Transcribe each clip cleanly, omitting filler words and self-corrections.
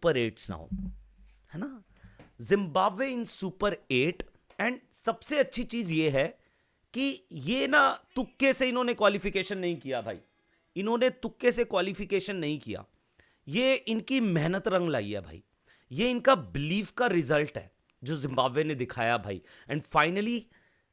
Super एट्स now, है ना, Zimbabwe in super eight. And सबसे अच्छी चीज ये है कि ये ना तुक्के से इन्होंने क्वालिफिकेशन नहीं किया भाई, इन्होंने तुक्के से क्वालिफिकेशन नहीं किया, ये इनकी मेहनत रंग लाई है भाई, ये इनका बिलीफ का रिजल्ट है जो जिम्बाब्वे ने दिखाया भाई। And finally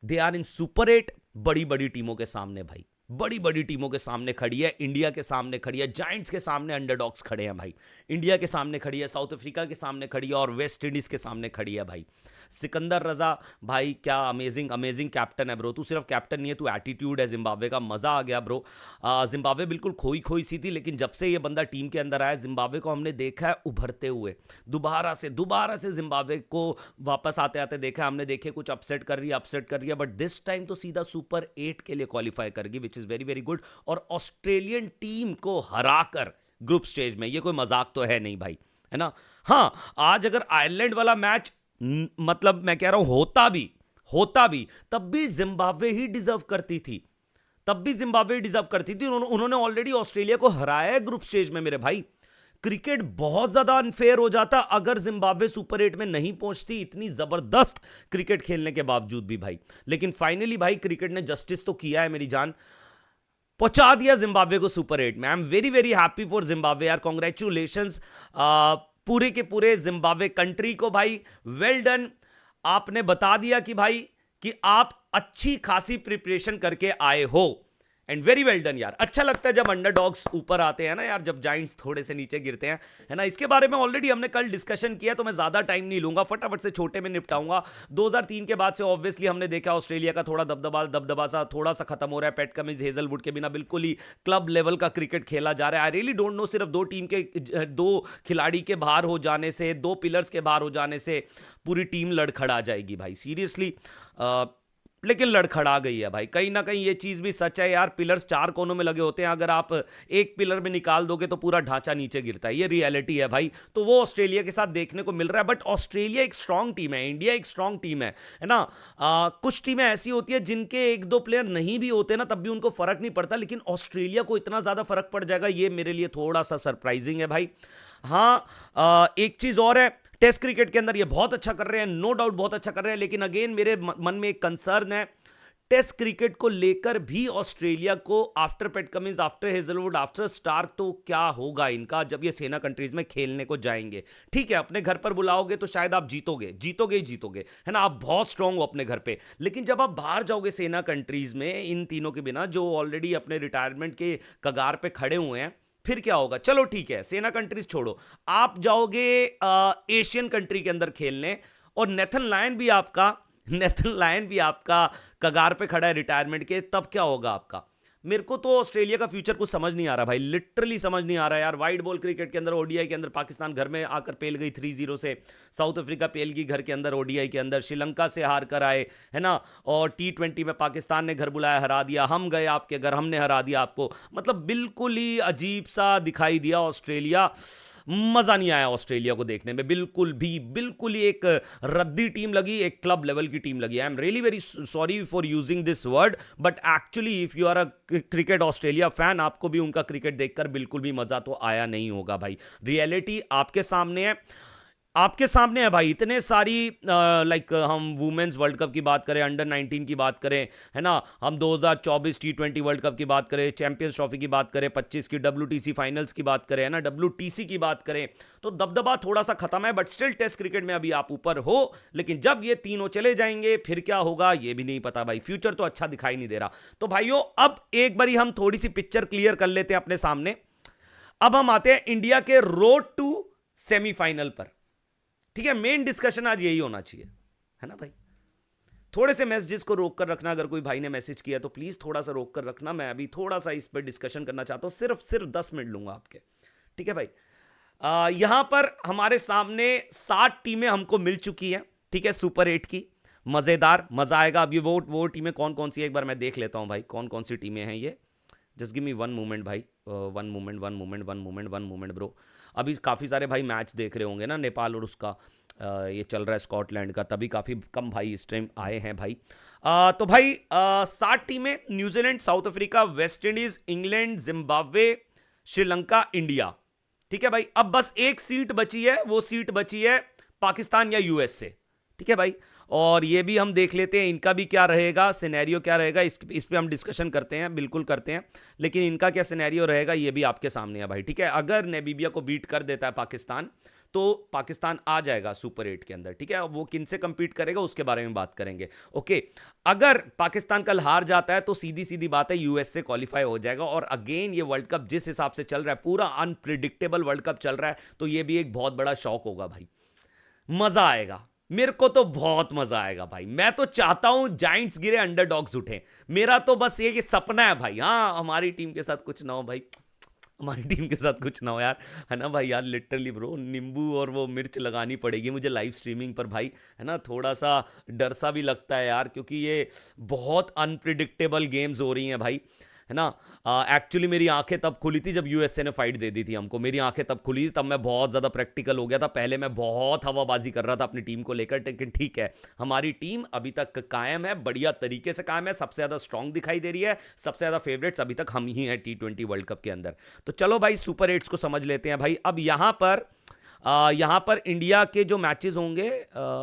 they are in super eight, बड़ी बड़ी टीमों के सामने भाई, बड़ी बड़ी टीमों के सामने खड़ी है, इंडिया के सामने खड़ी है, जायंट्स के सामने अंडरडॉग्स खड़े हैं भाई, इंडिया के सामने खड़ी है, साउथ अफ्रीका के सामने खड़ी है और वेस्ट इंडीज के सामने खड़ी है भाई। सिकंदर रजा भाई क्या अमेजिंग अमेजिंग कैप्टन है ब्रो, तू सिर्फ कैप्टन नहीं है, तू एटीट्यूड है जिम्बाब्वे का, मजा आ गया ब्रो। जिम्बाब्वे बिल्कुल खोई खोई सी थी, लेकिन जब से ये बंदा टीम के अंदर आया जिम्बाब्वे को हमने देखा है उभरते हुए, दोबारा से जिम्बाब्वे को वापस आते आते देखा है हमने, देखे कुछ अपसेट कर रही है, बट दिस टाइम तो सीधा सुपर 8 के लिए क्वालिफाई करेगी, which is very very good. और ऑस्ट्रेलियन टीम को हराकर ग्रुप स्टेज में, ये कोई मजाक तो है नहीं भाई, है ना। हाँ, आज अगर आयरलैंड वाला मैच मतलब मैं कह रहा हूं होता भी तब भी जिम्बाब्वे ही डिजर्व करती थी, उन्होंने ऑलरेडी ऑस्ट्रेलिया को हराया है ग्रुप स्टेज में मेरे भाई। क्रिकेट बहुत ज्यादा अनफेयर हो जाता अगर जिम्बाब्वे सुपर 8 में नहीं पहुंचती, इतनी जबरदस्त क्रिकेट खेलने के बावजूद भी भाई। लेकिन फाइनली भाई क्रिकेट ने जस्टिस तो किया है मेरी जान, पहुंचा दिया जिम्बाब्वे को सुपर 8 में। I am very very happy for Zimbabwe यार, कॉन्ग्रेचुलेशंस पूरे के पूरे जिम्बाब्वे कंट्री को भाई, वेल डन। आपने बता दिया कि भाई कि आप अच्छी खासी प्रिपरेशन करके आए हो, एंड वेरी वेल डन यार। अच्छा लगता है जब अंडरडॉग्स ऊपर आते हैं ना यार, जब जायंट्स थोड़े से नीचे गिरते हैं, है ना। इसके बारे में ऑलरेडी हमने कल डिस्कशन किया, तो मैं ज्यादा टाइम नहीं लूंगा, फटाफट से छोटे में निपटाऊंगा। 2003 के बाद से ऑब्वियसली हमने देखा ऑस्ट्रेलिया का थोड़ा दबदबा सा थोड़ा सा खत्म हो रहा है, पैट कमिंस हेजलवुड के बिना बिल्कुल ही क्लब लेवल का क्रिकेट खेला जा रहा है। आई रियली डोंट नो, सिर्फ दो खिलाड़ी के बाहर हो जाने से, दो पिलर्स के बाहर हो जाने से पूरी टीम लड़खड़ा जाएगी भाई, सीरियसली। लेकिन लड़खड़ा गई है भाई, कहीं ना कहीं ये चीज भी सच है यार, पिलर्स 4 कोनों में लगे होते हैं, अगर आप एक पिलर में निकाल दोगे तो पूरा ढांचा नीचे गिरता है, ये रियलिटी है भाई। तो वो ऑस्ट्रेलिया के साथ देखने को मिल रहा है, बट ऑस्ट्रेलिया एक स्ट्रांग टीम है, इंडिया एक स्ट्रांग टीम है ना। कुछ टीमें ऐसी होती है जिनके 1-2 प्लेयर नहीं भी होते ना, तब भी उनको फर्क नहीं पड़ता, लेकिन ऑस्ट्रेलिया को इतना ज्यादा फर्क पड़ जाएगा, ये मेरे लिए थोड़ा सा सरप्राइजिंग है भाई। हाँ, एक चीज और है, टेस्ट क्रिकेट के अंदर ये बहुत अच्छा कर रहे हैं, नो डाउट बहुत अच्छा कर रहे हैं, लेकिन अगेन मेरे मन में एक कंसर्न है टेस्ट क्रिकेट को लेकर भी ऑस्ट्रेलिया को, after Pat Cummins, after Hazlewood, after Starc, तो क्या होगा इनका जब ये सेना कंट्रीज में खेलने को जाएंगे। ठीक है, अपने घर पर बुलाओगे तो शायद आप जीतोगे, है ना, आप बहुत स्ट्रांग हो अपने घर पे, लेकिन जब आप बाहर जाओगे सेना कंट्रीज में इन तीनों के बिना, जो ऑलरेडी अपने रिटायरमेंट के कगार पे खड़े हुए हैं, फिर क्या होगा। चलो ठीक है, सेना कंट्रीज छोड़ो, आप जाओगे एशियन कंट्री के अंदर खेलने, और नेथन लायन भी आपका कगार पे खड़ा है रिटायरमेंट के, तब क्या होगा आपका। मेरे को तो ऑस्ट्रेलिया का फ्यूचर कुछ समझ नहीं आ रहा भाई, लिटरली समझ नहीं आ रहा यार। वाइड बॉल क्रिकेट के अंदर, ओडीआई के अंदर पाकिस्तान घर में आकर पेल गई 3-0 से, साउथ अफ्रीका पेल गई घर के अंदर ओडीआई के अंदर, श्रीलंका से हार कर आए, है ना, और T20 में पाकिस्तान ने घर बुलाया, हरा दिया, हम गए आपके घर, हमने हरा दिया आपको। मतलब बिल्कुल ही अजीब सा दिखाई दिया ऑस्ट्रेलिया, मजा नहीं आया ऑस्ट्रेलिया को देखने में, बिल्कुल ही एक रद्दी टीम लगी, एक क्लब लेवल की टीम लगी। I am really very sorry for using this word, but actually if you are a cricket Australia fan, आपको भी उनका क्रिकेट देखकर बिल्कुल भी मजा तो आया नहीं होगा भाई। रियलिटी आपके सामने है भाई, इतने सारी लाइक हम वुमेन्स वर्ल्ड कप की बात करें, अंडर 19 की बात करें, है ना, हम 2024 T20 वर्ल्ड कप की बात करें, चैंपियंस ट्रॉफी की बात करें, 25 की WTC फाइनल्स की बात करें, है ना, WTC की बात करें, तो दबदबा थोड़ा सा खत्म है, बट स्टिल टेस्ट क्रिकेट में अभी आप ऊपर हो। लेकिन जब ये तीनों चले जाएंगे फिर क्या होगा ये भी नहीं पता भाई, फ्यूचर तो अच्छा दिखाई नहीं दे रहा। तो भाइयों, अब एक बारी हम थोड़ी सी पिक्चर क्लियर कर लेते हैं अपने सामने। अब हम आते हैं इंडिया के रोड टू सेमीफाइनल पर, ठीक है। मेन डिस्कशन आज यही होना चाहिए, है ना भाई। थोड़े से मैसेजेस को रोक कर रखना, अगर कोई भाई ने मैसेज किया तो प्लीज थोड़ा सा रोक कर रखना, मैं अभी थोड़ा सा इस पर डिस्कशन करना चाहता हूं, सिर्फ 10 मिनट लूंगा आपके, ठीक है भाई। यहां पर हमारे सामने 7 टीमें हमको मिल चुकी हैं, ठीक है, सुपर 8 की, मजेदार, मजा आएगा। अभी वो टीमें कौन कौन सी, एक बार मैं देख लेता हूं भाई कौन कौन सी टीमें हैं ये। Just give me one moment भाई, वन मोमेंट ब्रो। अभी काफ़ी सारे भाई मैच देख रहे होंगे ना, नेपाल और उसका ये चल रहा है स्कॉटलैंड का, तभी काफ़ी कम भाई इस टाइम आए हैं भाई। तो भाई 7 टीमें, New Zealand, south Africa, West Indies, England, Zimbabwe, Sri Lanka, India, ठीक है भाई, अब बस एक सीट बची है, वो सीट बची है पाकिस्तान या यूएस से। ठीक है भाई, और ये भी हम देख लेते हैं इनका भी क्या रहेगा, सिनेरियो क्या रहेगा, इस पे हम डिस्कशन करते हैं, बिल्कुल करते हैं। लेकिन इनका क्या सिनेरियो रहेगा ये भी आपके सामने है भाई। ठीक है, अगर नामीबिया को बीट कर देता है पाकिस्तान, तो पाकिस्तान आ जाएगा सुपर 8 के अंदर। ठीक है, वो किन से कंपीट करेगा उसके बारे में बात करेंगे। ओके, अगर पाकिस्तान कल हार जाता है तो सीधी सीधी बात है यूएस से क्वालिफाई हो जाएगा। और अगेन ये वर्ल्ड कप जिस हिसाब से चल रहा है, पूरा अनप्रिडिक्टेबल वर्ल्ड कप चल रहा है, तो ये भी एक बहुत बड़ा शौक होगा भाई, मजा आएगा। मेरे को तो बहुत मजा आएगा भाई, मैं तो चाहता हूं जायंट्स गिरे अंडरडॉग्स उठे, मेरा तो बस ये कि सपना है भाई। हाँ, हमारी टीम के साथ कुछ ना हो भाई, हमारी टीम के साथ कुछ ना हो यार, है ना भाई। यार लिटरली ब्रो, नींबू और वो मिर्च लगानी पड़ेगी मुझे लाइव स्ट्रीमिंग पर भाई, है ना। थोड़ा सा डर सा भी लगता है यार, क्योंकि ये बहुत अनप्रिडिक्टेबल गेम्स हो रही हैं भाई, है ना। एक्चुअली मेरी आंखें तब खुली थी जब यूएसए ने फाइट दे दी थी हमको, मेरी आंखें तब खुली थी, तब मैं बहुत ज़्यादा प्रैक्टिकल हो गया था। पहले मैं बहुत हवाबाजी कर रहा था अपनी टीम को लेकर, लेकिन ठीक है, हमारी टीम अभी तक कायम है, बढ़िया तरीके से कायम है, सबसे ज़्यादा स्ट्रांग दिखाई दे रही है, सबसे ज़्यादा फेवरेट्स अभी तक हम ही हैं T20 वर्ल्ड कप के अंदर। तो चलो भाई सुपर 8 को समझ लेते हैं भाई। अब यहाँ पर इंडिया के जो मैचेस होंगे,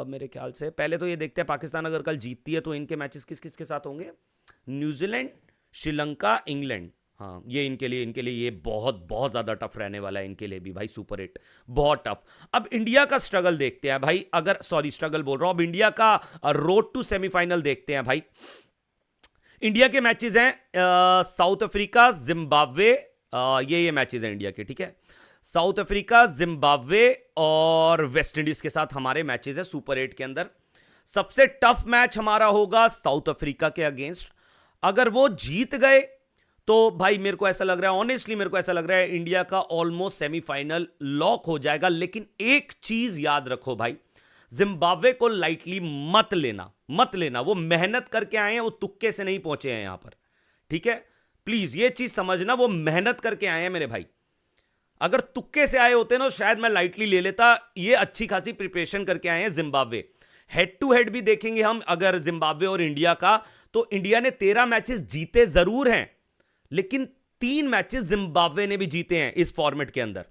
मेरे ख्याल से पहले तो ये देखते हैं पाकिस्तान अगर कल जीतती है तो इनके मैचेस किस किस के साथ होंगे। New Zealand, Sri Lanka, England. हाँ, ये इनके लिए ये बहुत बहुत ज़्यादा टफ रहने वाला है इनके लिए भी भाई, सुपर 8 बहुत टफ। अब इंडिया का स्ट्रगल देखते हैं भाई, अगर सॉरी स्ट्रगल बोल रहा हूँ, अब इंडिया का रोड टू सेमीफाइनल देखते हैं भाई। इंडिया के मैचेस हैं साउथ अफ्रीका, जिम्बाब्वे, ये मैचेस हैं इंडिया के। ठीक है, साउथ अफ्रीका, जिम्बाब्वे और वेस्ट इंडीज के साथ हमारे मैचेस हैं सुपर 8 के अंदर। सबसे टफ मैच हमारा होगा साउथ अफ्रीका के अगेंस्ट। अगर वो जीत गए तो भाई मेरे को ऐसा लग रहा है, ऑनेस्टली मेरे को ऐसा लग रहा है इंडिया का ऑलमोस्ट सेमीफाइनल लॉक हो जाएगा। लेकिन एक चीज याद रखो भाई, जिम्बाब्वे को लाइटली मत लेना, वो मेहनत करके आए हैं, वो तुक्के से नहीं पहुंचे हैं यहां पर। ठीक है, प्लीज ये चीज समझना, वो मेहनत करके आए हैं मेरे भाई। अगर तुक्के से आए होते ना शायद मैं लाइटली ले लेता, ये अच्छी खासी प्रिपरेशन करके आए हैं जिम्बाब्वे। हेड टू हेड भी देखेंगे हम अगर जिम्बाब्वे और इंडिया का, तो इंडिया ने 13 मैचेस जीते जरूर हैं, लेकिन 3 मैचेस जिम्बाब्वे ने भी जीते हैं इस फॉर्मेट के अंदर।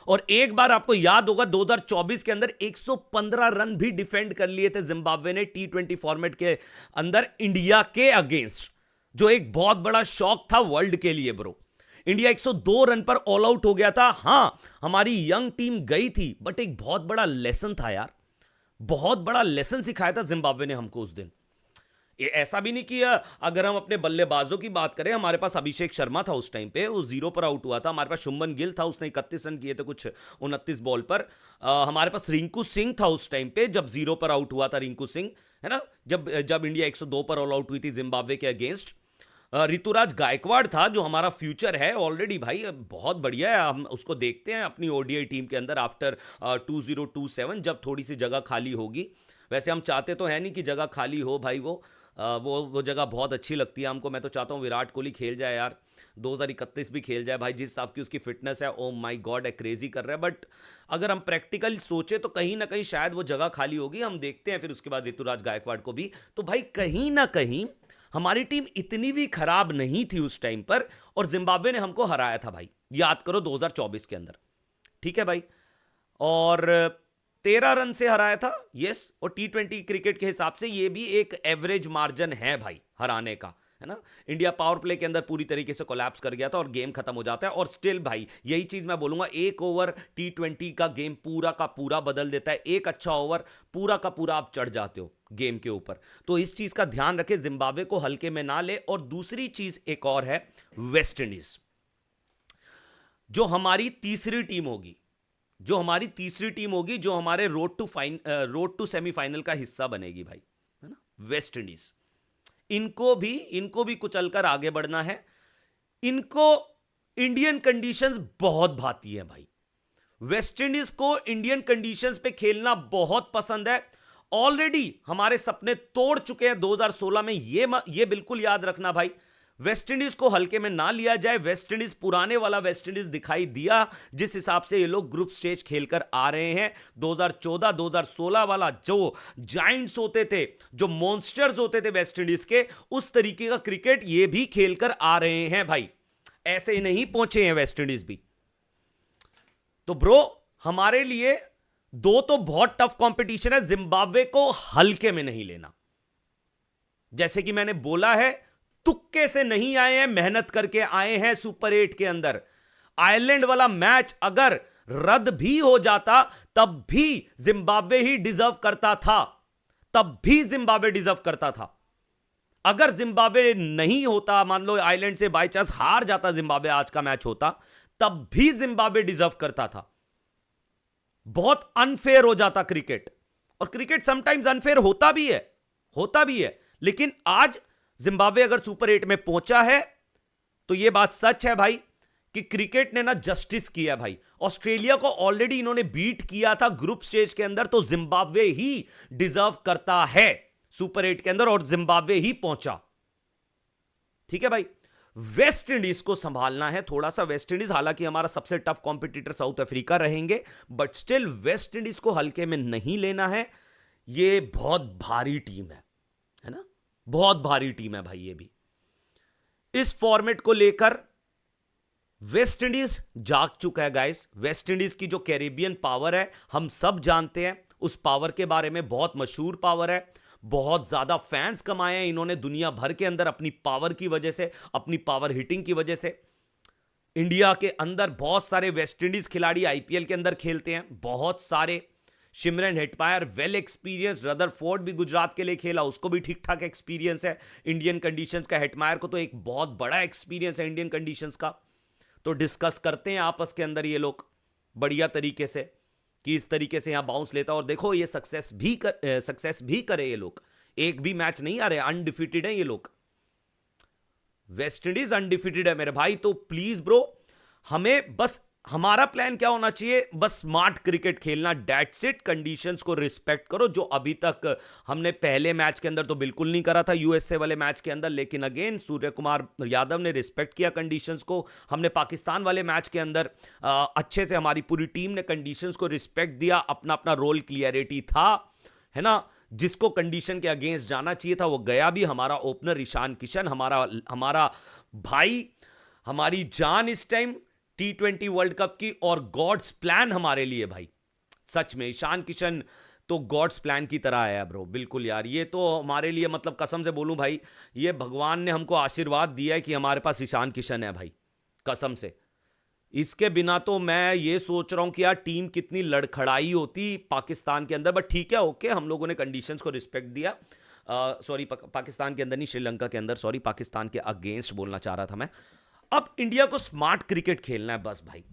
और एक बार आपको याद होगा 2024 के अंदर 115 रन भी डिफेंड कर लिए थे जिम्बाब्वे ने T20 फॉर्मेट के अंदर इंडिया के अगेंस्ट, जो एक बहुत बड़ा शॉक था वर्ल्ड के लिए ब्रो। इंडिया 102 रन पर ऑल आउट हो गया था। हां, हमारी यंग टीम गई थी, बट एक बहुत बड़ा लेसन था यार, बहुत बड़ा लेसन सिखाया था जिम्बाब्वे ने हमको उस दिन। ये ऐसा भी नहीं किया, अगर हम अपने बल्लेबाजों की बात करें, हमारे पास अभिषेक शर्मा था उस टाइम पे, वो 0 पर आउट हुआ था। हमारे पास शुभमन गिल था, उसने 31 रन किए थे कुछ 29 बॉल पर। हमारे पास रिंकू सिंह था उस टाइम पे जब 0 पर आउट हुआ था रिंकू सिंह, है ना, जब इंडिया 102 पर ऑल आउट हुई थी जिम्बाब्वे के अगेंस्ट। ऋतुराज गायकवाड़ था जो हमारा फ्यूचर है ऑलरेडी भाई, बहुत बढ़िया है, हम उसको देखते हैं अपनी ओडीआई टीम के अंदर आफ्टर 2027 जब थोड़ी सी जगह खाली होगी। वैसे हम चाहते तो है नहीं कि जगह खाली हो भाई, वो जगह बहुत अच्छी लगती है हमको। मैं तो चाहता हूँ विराट कोहली खेल जाए यार, 2031 भी खेल जाए भाई, जिस हिसाब की उसकी फिटनेस है, ओ माय गॉड, क्रेजी कर रहा है। बट अगर हम प्रैक्टिकल सोचे तो कहीं ना कहीं शायद वो जगह खाली होगी, हम देखते हैं फिर उसके बाद ऋतुराज गायकवाड़ को भी। तो भाई कहीं ना कहीं हमारी टीम इतनी भी खराब नहीं थी उस टाइम पर, और जिम्बाब्वे ने हमको हराया था भाई, याद करो 2024 के अंदर। ठीक है भाई, और 13 रन से हराया था, यस। और T20 क्रिकेट के हिसाब से ये भी एक एवरेज मार्जिन है भाई हराने का, है ना। इंडिया पावर प्ले के अंदर पूरी तरीके से कोलैप्स कर गया था और गेम खत्म हो जाता है। और स्टिल भाई यही चीज मैं बोलूंगा, एक ओवर T20 का गेम पूरा का पूरा बदल देता है। एक अच्छा ओवर पूरा का पूरा आप चढ़ जाते हो गेम के ऊपर। तो इस चीज का ध्यान रखें, जिम्बाब्वे को हल्के में ना ले। और दूसरी चीज एक और है, वेस्ट इंडीज जो हमारी तीसरी टीम होगी, जो हमारे रोड टू सेमीफाइनल का हिस्सा बनेगी भाई, है ना, वेस्ट इंडीज। इनको भी कुचलकर आगे बढ़ना है। इनको इंडियन कंडीशंस बहुत भाती है भाई, वेस्ट इंडीज को इंडियन कंडीशंस पे खेलना बहुत पसंद है। ऑलरेडी हमारे सपने तोड़ चुके हैं 2016 में, ये बिल्कुल याद रखना भाई। वेस्ट इंडीज को हल्के में ना लिया जाए। वेस्ट इंडीज पुराने वाला वेस्ट इंडीज दिखाई दिया, जिस हिसाब से ये लोग ग्रुप स्टेज खेलकर आ रहे हैं। 2014 2016 वाला जो जायंट्स होते थे, जो मॉन्स्टर्स होते थे वेस्ट इंडीज के, उस तरीके का क्रिकेट ये भी खेलकर आ रहे हैं भाई। ऐसे ही नहीं पहुंचे हैं वेस्ट इंडीज भी। तो ब्रो हमारे लिए दो तो बहुत टफ कंपटीशन है, जिम्बाब्वे को हल्के में नहीं लेना। जैसे कि मैंने बोला है, तुक्के से नहीं आए हैं, मेहनत करके आए हैं सुपर 8 के अंदर। आयरलैंड वाला मैच अगर रद्द भी हो जाता तब भी जिम्बाब्वे ही डिजर्व करता था, तब भी जिम्बाब्वे डिजर्व करता था। अगर जिम्बाब्वे नहीं होता, मान लो आयरलैंड से बाय चांस हार जाता जिम्बाब्वे, आज का मैच होता, तब भी जिम्बाब्वे डिजर्व करता था। बहुत अनफेयर हो जाता क्रिकेट, और क्रिकेट समटाइम्स अनफेयर होता भी है, होता भी है। लेकिन आज जिम्बाब्वे अगर सुपर 8 में पहुंचा है तो यह बात सच है भाई कि क्रिकेट ने ना जस्टिस किया भाई। ऑस्ट्रेलिया को ऑलरेडी इन्होंने बीट किया था ग्रुप स्टेज के अंदर, तो जिम्बाब्वे ही डिजर्व करता है सुपर 8 के अंदर, और जिम्बाब्वे ही पहुंचा। ठीक है भाई, वेस्ट इंडीज को संभालना है थोड़ा सा। वेस्ट इंडीज हालांकि हमारा सबसे टफ कॉम्पिटिटर साउथ अफ्रीका रहेंगे, बट स्टिल वेस्ट इंडीज को हल्के में नहीं लेना है। ये बहुत भारी टीम है ना, बहुत भारी टीम है भाई। ये भी इस फॉर्मेट को लेकर वेस्ट इंडीज जाग चुका है गाइस। वेस्ट इंडीज की जो कैरेबियन पावर है हम सब जानते हैं, उस पावर के बारे में, बहुत मशहूर पावर है, बहुत ज्यादा फैंस कमाए हैं इन्होंने दुनिया भर के अंदर अपनी पावर की वजह से, अपनी पावर हिटिंग की वजह से। इंडिया के अंदर बहुत सारे वेस्ट इंडीज खिलाड़ी आईपीएल के अंदर खेलते हैं, बहुत सारे। Shimron Hetmyer well experience, Rutherford भी गुजरात के लिए खेला, उसको भी ठीक ठाक एक्सपीरियंस है इंडियन कंडीशंस का। हेटमायर को तो एक बहुत बड़ा एक्सपीरियंस है इंडियन कंडीशंस का। तो डिस्कस करते हैं आपस के अंदर ये लोग बढ़िया तरीके से कि इस तरीके से यहां बाउंस लेता, और देखो ये सक्सेस भी करे ये लोग। एक भी मैच नहीं आ रहे, अनडिफीटेड है ये लोग। वेस्ट इंडीज अनडिफीटेड है मेरे भाई। तो प्लीज ब्रो, हमें बस, हमारा प्लान क्या होना चाहिए, बस स्मार्ट क्रिकेट खेलना, दैट्स इट। कंडीशंस को रिस्पेक्ट करो, जो अभी तक हमने पहले मैच के अंदर तो बिल्कुल नहीं करा था, यूएसए वाले मैच के अंदर। लेकिन अगेन सूर्य कुमार यादव ने रिस्पेक्ट किया कंडीशंस को। हमने पाकिस्तान वाले मैच के अंदर अच्छे से, हमारी पूरी टीम ने कंडीशंस को रिस्पेक्ट दिया, अपना अपना रोल क्लियरिटी था, है ना। जिसको कंडीशन के अगेंस्ट जाना चाहिए था वो गया भी। हमारा ओपनर ईशान किशन, हमारा भाई, हमारी जान इस टाइम T20 वर्ल्ड कप की, और गॉड्स प्लान हमारे लिए भाई। सच में ईशान किशन तो गॉड्स प्लान की तरह आया ब्रो, बिल्कुल यार। ये तो हमारे लिए, मतलब कसम से बोलूं भाई, ये भगवान ने हमको आशीर्वाद दिया है कि हमारे पास ईशान किशन है भाई, कसम से। इसके बिना तो मैं ये सोच रहा हूं कि यार टीम कितनी लड़खड़ाई होती पाकिस्तान के अंदर। बट ठीक है, ओके, हम लोगों ने कंडीशंस को रिस्पेक्ट दिया। सॉरी, पाकिस्तान के अंदर नहीं, श्रीलंका के अंदर, सॉरी, पाकिस्तान के अगेंस्ट बोलना चाह रहा था मैं। अब इंडिया को स्मार्ट क्रिकेट खेलना है बस भाई।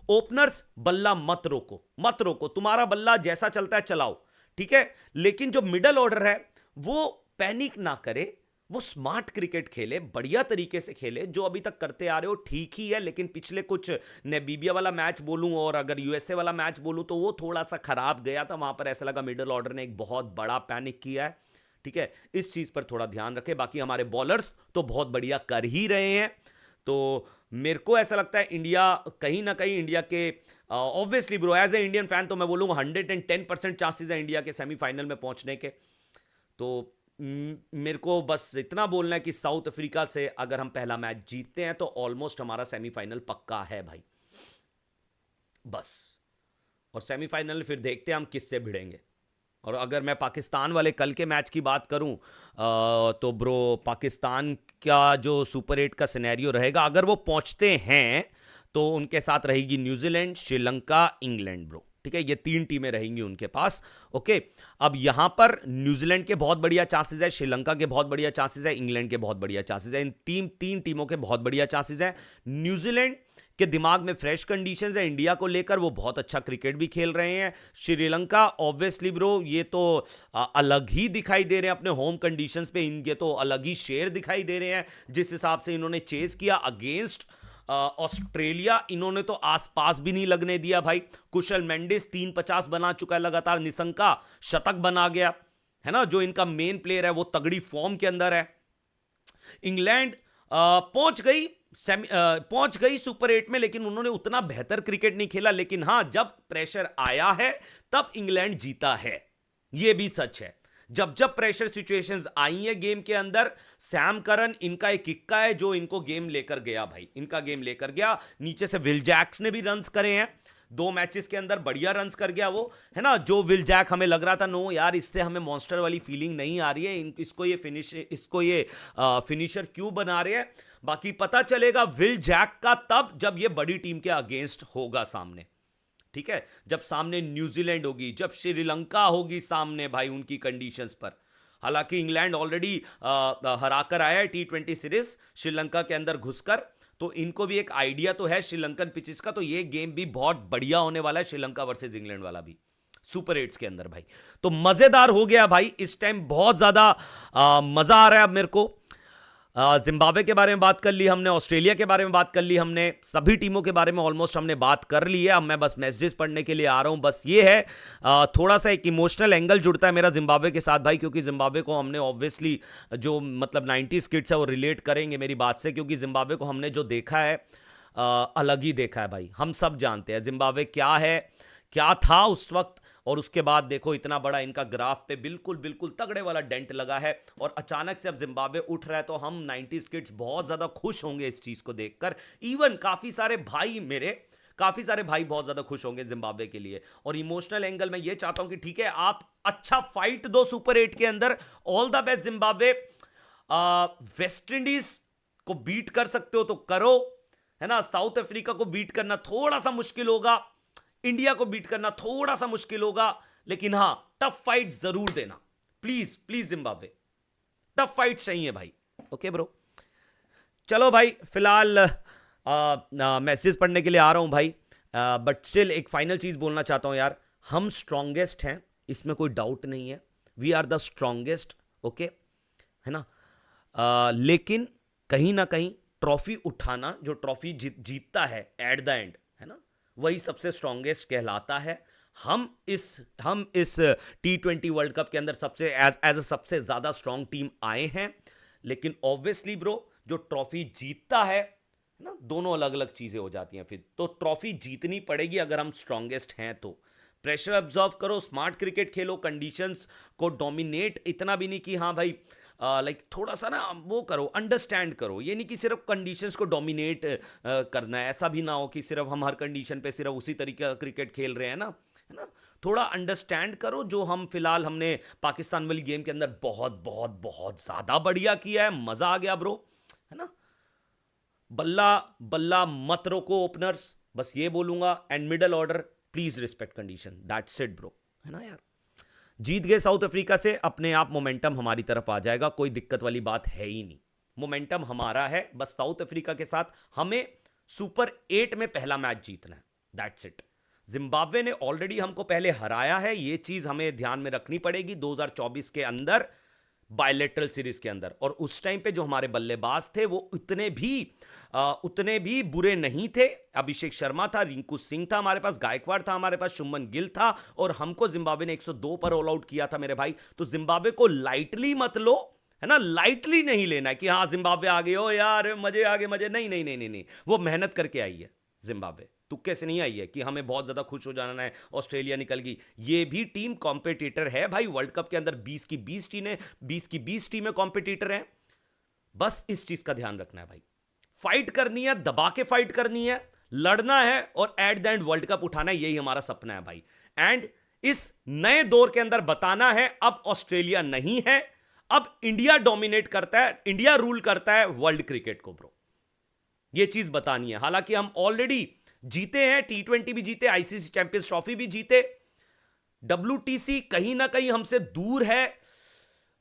ओपनर्स बल्ला मत रोको, मत रोको, तुम्हारा बल्ला जैसा चलता है चलाओ, ठीक है। लेकिन जो मिडल ऑर्डर है वो पैनिक ना करे, वो स्मार्ट क्रिकेट खेले, बढ़िया तरीके से खेले। जो अभी तक करते आ रहे हो ठीक ही है, लेकिन पिछले कुछ, नेमीबिया वाला मैच बोलूं और अगर यूएसए वाला मैच बोलूं, तो वो थोड़ा सा खराब गया था। वहां पर ऐसा लगा मिडल ऑर्डर ने एक बहुत बड़ा पैनिक किया है, ठीक है। इस चीज पर थोड़ा ध्यान रखें। बाकी हमारे बॉलर्स तो बहुत बढ़िया कर ही रहे हैं। तो मेरे को ऐसा लगता है इंडिया कहीं ना कहीं, इंडिया के obviously bro, as a Indian fan तो मैं बोलूंगा 110% चांसेस है इंडिया के सेमीफाइनल में पहुंचने के। तो मेरे को बस इतना बोलना है कि साउथ अफ्रीका से अगर हम पहला मैच जीतते हैं तो ऑलमोस्ट हमारा सेमीफाइनल पक्का है भाई, बस। और सेमीफाइनल फिर देखते हैं हम किससे भिड़ेंगे। और अगर मैं पाकिस्तान वाले कल के मैच की बात करूं तो ब्रो, पाकिस्तान का जो सुपर 8 का सिनेरियो रहेगा, अगर वो पहुंचते हैं तो उनके साथ रहेगी न्यूजीलैंड, श्रीलंका, इंग्लैंड ब्रो, ठीक है। ये 3 टीमें रहेंगी उनके पास, ओके। अब यहां पर न्यूजीलैंड के बहुत बढ़िया चांसेस है, श्रीलंका के बहुत बढ़िया चांसेस है, इंग्लैंड के बहुत बढ़िया चांसेस है। इन 3 टीमों के बहुत बढ़िया चांसेस है। न्यूजीलैंड के दिमाग में फ्रेश कंडीशंस है इंडिया को लेकर, वो बहुत अच्छा क्रिकेट भी खेल रहे हैं। श्रीलंका ऑब्वियसली ब्रो, ये तो अलग ही दिखाई दे रहे हैं अपने होम कंडीशंस पे, इनके तो अलग ही शेर दिखाई दे रहे हैं। जिस हिसाब से इन्होंने चेस किया अगेंस्ट ऑस्ट्रेलिया, इन्होंने तो आसपास भी नहीं लगने दिया भाई। कुशल मेंडिस 350 बना चुका है लगातार, निशंका शतक बना गया, है ना। जो इनका मेन प्लेयर है वो तगड़ी फॉर्म के अंदर है। इंग्लैंड पहुंच गई सुपर 8 में, लेकिन उन्होंने उतना बेहतर क्रिकेट नहीं खेला। लेकिन हां, जब प्रेशर आया है तब इंग्लैंड जीता है, यह भी सच है। जब प्रेशर सिचुएशंस आई है गेम के अंदर, सैम करन इनका एक इक्का है जो इनको गेम लेकर गया भाई, इनका गेम लेकर गया। नीचे से विल जैक्स ने भी रन्स करे हैं, 2 मैचेस के अंदर बढ़िया रन्स कर गया वो, है ना। जो विल जैक हमें लग रहा था नो यार इससे हमें मॉन्स्टर वाली फीलिंग नहीं आ रही है, इसको ये फिनिशर क्यों बना रहे हैं। बाकी पता चलेगा विल जैक का तब जब ये बड़ी टीम के अगेंस्ट होगा सामने, ठीक है। जब सामने न्यूजीलैंड होगी, जब श्रीलंका होगी सामने भाई उनकी कंडीशंस पर। हालांकि इंग्लैंड ऑलरेडी हराकर आया है T20 सीरीज श्रीलंका के अंदर घुसकर, तो इनको भी एक आइडिया तो है श्रीलंकन पिचेस का। तो ये गेम भी बहुत बढ़िया होने वाला है, श्रीलंका वर्सेस इंग्लैंड वाला भी सुपर 8 के अंदर भाई। तो मजेदार हो गया भाई, इस टाइम बहुत ज्यादा मजा आ रहा है अब मेरे को। जिम्बाब्वे के बारे में बात कर ली हमने, ऑस्ट्रेलिया के बारे में बात कर ली हमने, सभी टीमों के बारे में ऑलमोस्ट हमने बात कर ली है। अब मैं बस मैसेजेस पढ़ने के लिए आ रहा हूं। बस ये है थोड़ा सा एक इमोशनल एंगल जुड़ता है मेरा जिम्बाब्वे के साथ भाई, क्योंकि जिम्बाब्वे को हमने ऑब्वियसली जो मतलब 90s किड्स है वो रिलेट करेंगे मेरी बात से, क्योंकि जिम्बाब्वे को हमने जो देखा है अलग ही देखा है भाई। हम सब जानते हैं जिम्बाब्वे क्या है, क्या था उस वक्त, और उसके बाद देखो इतना बड़ा इनका ग्राफ पे बिल्कुल बिल्कुल तगड़े वाला डेंट लगा है। और अचानक से अब जिम्बाब्वे उठ रहा है, तो हम 90s किड्स बहुत ज्यादा खुश होंगे इस चीज को देखकर। इवन काफी सारे भाई बहुत ज्यादा खुश होंगे जिम्बाब्वे के लिए। और इमोशनल एंगल में ये चाहता हूं कि ठीक है आप अच्छा फाइट दो सुपर 8 के अंदर, all the best Zimbabwe. West Indies को बीट कर सकते हो तो करो, है ना। साउथ अफ्रीका को बीट करना थोड़ा सा मुश्किल होगा, इंडिया को बीट करना थोड़ा सा मुश्किल होगा, लेकिन हां टफ फाइट जरूर देना please please Zimbabwe, tough fight चाहिए भाई। ओके ब्रो, चलो भाई फिलहाल मैसेज पढ़ने के लिए आ रहा हूं भाई, बट स्टिल एक फाइनल चीज बोलना चाहता हूं यार, हम स्ट्रॉन्गेस्ट हैं, इसमें कोई डाउट नहीं है। We are the strongest, okay, है ना। लेकिन कहीं ना कहीं ट्रॉफी उठाना, जो ट्रॉफी जीतता है एट द एंड, है ना, वही सबसे स्ट्रॉन्गेस्ट कहलाता है। हम इस T20 वर्ल्ड कप के अंदर सबसे ज्यादा स्ट्रॉन्ग टीम आए हैं। लेकिन ऑब्वियसली ब्रो जो ट्रॉफी जीतता है ना, दोनों अलग अलग चीजें हो जाती हैं फिर। तो ट्रॉफी जीतनी पड़ेगी अगर हम स्ट्रॉन्गेस्ट हैं तो। प्रेशर ऑब्जर्व करो, स्मार्ट क्रिकेट खेलो, कंडीशंस को डोमिनेट, इतना भी नहीं कि हाँ भाई लाइक थोड़ा सा ना वो करो, अंडरस्टैंड करो। ये नहीं कि सिर्फ कंडीशंस को डोमिनेट करना है, ऐसा भी ना हो कि सिर्फ हम हर कंडीशन पे सिर्फ उसी तरीके का क्रिकेट खेल रहे हैं ना, है ना। थोड़ा अंडरस्टैंड करो, जो हम फिलहाल हमने पाकिस्तान वाली गेम के अंदर बहुत बहुत बहुत ज्यादा बढ़िया किया है, मजा आ गया ब्रो, है ना। बल्ला बल्ला मत रोको ओपनर्स, बस ये बोलूंगा। And middle order please respect condition, that's it bro, है ना यार। जीत गए साउथ अफ्रीका से, अपने आप मोमेंटम हमारी तरफ आ जाएगा, कोई दिक्कत वाली बात है ही नहीं। मोमेंटम हमारा है, बस साउथ अफ्रीका के साथ हमें सुपर 8 में पहला मैच जीतना है, दैट्स इट। जिम्बाब्वे ने ऑलरेडी हमको पहले हराया है, यह चीज हमें ध्यान में रखनी पड़ेगी 2024 के अंदर बायलेटरल सीरीज के अंदर। और उस टाइम पे जो हमारे बल्लेबाज थे वो उतने भी बुरे नहीं थे। अभिषेक शर्मा था, रिंकू सिंह था हमारे पास, गायकवाड़ था हमारे पास, शुभमन गिल था, और हमको जिम्बाब्वे ने 102 पर ऑल आउट किया था मेरे भाई। तो जिम्बाब्वे को लाइटली मत लो, है ना, लाइटली नहीं लेना है कि हाँ जिम्बाब्वे आ गए हो यार मजे आ गए मजे, नहीं नहीं नहीं नहीं नहीं, वो मेहनत करके आई है जिम्बाब्वे, तुक्के से नहीं आई है कि हमें बहुत ज्यादा खुश हो जाना है ऑस्ट्रेलिया निकल गई। ये भी टीम कॉम्पिटिटर है भाई, वर्ल्ड कप के अंदर 20 की 20 टीमें कॉम्पिटिटर हैं। बस इस चीज का ध्यान रखना है भाई, फाइट करनी है, दबा के फाइट करनी है, लड़ना है, और at the end world cup उठाना है, यही हमारा सपना है भाई। एंड इस नए दौर के अंदर बताना है अब ऑस्ट्रेलिया नहीं है, अब इंडिया डोमिनेट करता है, इंडिया रूल करता है वर्ल्ड क्रिकेट को ब्रो, यह चीज बतानी है। हालांकि हम ऑलरेडी जीते हैं, T20 भी जीते, आईसीसी चैंपियंस ट्रॉफी भी जीते, WTC कहीं ना कहीं हमसे दूर है,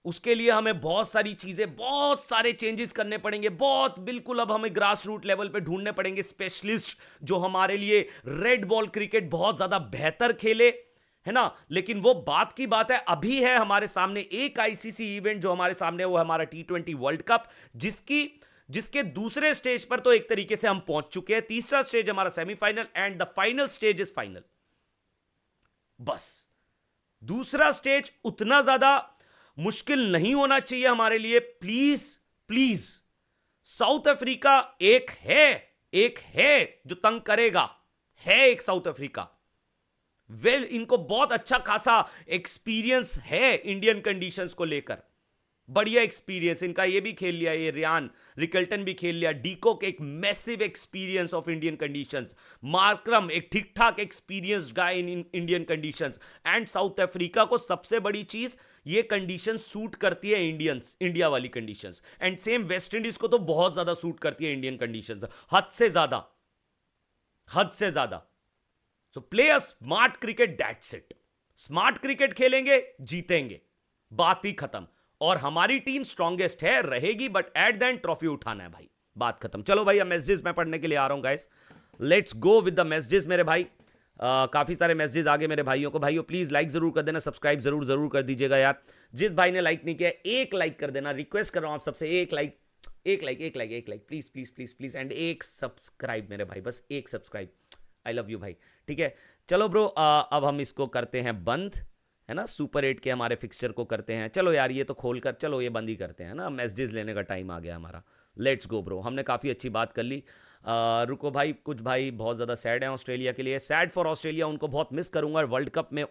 उसके लिए हमें बहुत सारी चीजें, बहुत सारे चेंजेस करने पड़ेंगे, बहुत बिल्कुल। अब हमें ग्रास रूट लेवल पे ढूंढने पड़ेंगे स्पेशलिस्ट जो हमारे लिए रेड बॉल क्रिकेट बहुत ज्यादा बेहतर खेले, है ना। लेकिन वो बात की बात है, अभी है हमारे सामने एक आईसीसी इवेंट जो हमारे सामने, वो है हमारा T20 वर्ल्ड कप, जिसके दूसरे स्टेज पर तो एक तरीके से हम पहुंच चुके हैं, तीसरा स्टेज हमारा semifinal, and the final stage is final. बस दूसरा स्टेज उतना ज्यादा मुश्किल नहीं होना चाहिए हमारे लिए, प्लीज प्लीज। साउथ अफ्रीका एक है जो तंग करेगा, है एक साउथ अफ्रीका, इनको बहुत अच्छा खासा एक्सपीरियंस है इंडियन कंडीशंस को लेकर, बढ़िया एक्सपीरियंस इनका, ये भी खेल लिया, ये रियान रिकल्टन भी खेल लिया, डीकॉक एक massive experience of Indian conditions, Markram एक ठीक ठाक experienced guy in Indian conditions, and south Africa को सबसे बड़ी चीज ये कंडीशन सूट करती है इंडियंस, इंडिया वाली conditions, and same West Indies को तो बहुत ज्यादा सूट करती है इंडियन कंडीशंस, हद से ज्यादा, हद से ज्यादा। So play a smart cricket, that's it. Smart cricket खेलेंगे, जीतेंगे, बात ही खत्म। और हमारी टीम स्ट्रॉन्गेस्ट है, रहेगी, but at the end trophy उठाना है भाई, बात खत्म। चलो भाई, अब मैसेजेस मैं पढ़ने के लिए आ रहा हूं guys, let's go with the messages मेरे भाई। काफी सारे मैसेजेस आगे मेरे भाइयों को, भाइयों प्लीज लाइक जरूर कर देना, सब्सक्राइब जरूर जरूर कर दीजिएगा यार। जिस भाई ने लाइक नहीं किया, एक लाइक कर देना, रिक्वेस्ट कर रहा हूं आप सबसे, एक लाइक, एक लाइक, एक लाइक, एक like, please please please please, and एक सब्सक्राइब मेरे भाई, बस एक सब्सक्राइब। आई लव यू भाई, ठीक है। चलो ब्रो, अब हम इसको करते हैं बंद, है ना, सुपर 8 के हमारे फिक्सचर को करते हैं। चलो यार, ये तो खोल कर, चलो ये बंद ही करते हैं ना, मैसेजेस लेने का टाइम आ गया हमारा। लेट्स गो ब्रो, हमने काफ़ी अच्छी बात कर ली। रुको भाई, कुछ भाई बहुत ज़्यादा सैड हैं ऑस्ट्रेलिया के लिए, सैड फॉर ऑस्ट्रेलिया, उनको बहुत मिस करूंगा, वर्ल्ड कप में